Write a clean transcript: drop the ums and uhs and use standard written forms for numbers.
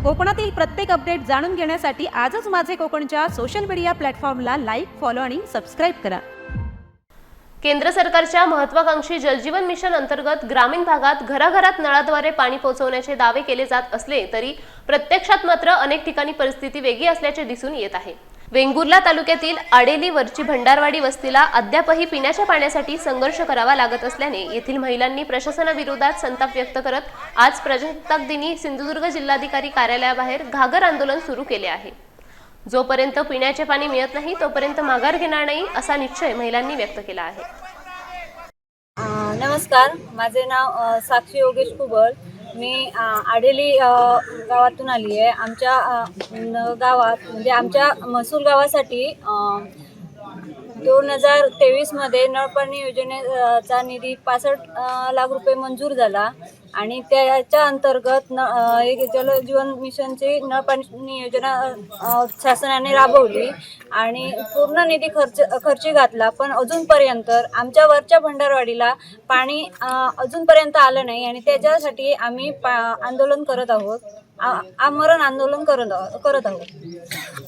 कोकणातील प्रत्येक अपडेट जाणून घेण्यासाठी आजच माझे कोकणच्या सोशल मीडिया प्लॅटफॉर्मला लाईक, फॉलो आणि सबस्क्राईब करा। केंद्र सरकारच्या महत्त्वाकांक्षी जलजीवन मिशन अंतर्गत ग्रामीण भागात घराघरात नळाद्वारे पाणी पोहोचवण्याचे दावे केले जात असले तरी प्रत्यक्षात मात्र अनेक ठिकाणी परिस्थिती वेगळी असल्याचे दिसून येत आहे। वेंगुर्ला तालुक्यातील आडेली वरची भंडारवाडी वस्तीला अद्यापही पिण्याच्या पाण्यासाठी संघर्ष करावा लागत असल्याने येथील महिलांनी प्रशासनाविरोधात संताप व्यक्त करत आज प्रजासत्ताक दिनी सिंधुदुर्ग जिल्हाधिकारी कार्यालयाबाहेर घागर आंदोलन सुरू केले आहे। जोपर्यंत पिण्याचे पाणी मिळत नाही तोपर्यंत माघार घेणार नाही असा निश्चय महिलांनी व्यक्त केला आहे। नमस्कार, माझे नाव साक्षी योगेश कुबल। मी आडेली गावातून आली आहे। आमच्या गावात म्हणजे आमच्या महसूल गावासाठी 2023 मध्ये नळपाणी योजनेचा निधी 65 लाख रुपये मंजूर झाला आणि त्याच्या अंतर्गत जलजीवन मिशनची नळपाणी योजना शासनाने राबवली आणि पूर्ण निधी खर्ची घातला, पण अजूनपर्यंत आमच्या वरच्या भंडारवाडीला पाणी अजूनपर्यंत आलं नाही आणि त्याच्यासाठी आम्ही आंदोलन करत आहोत, आमरण आंदोलन करत आहोत।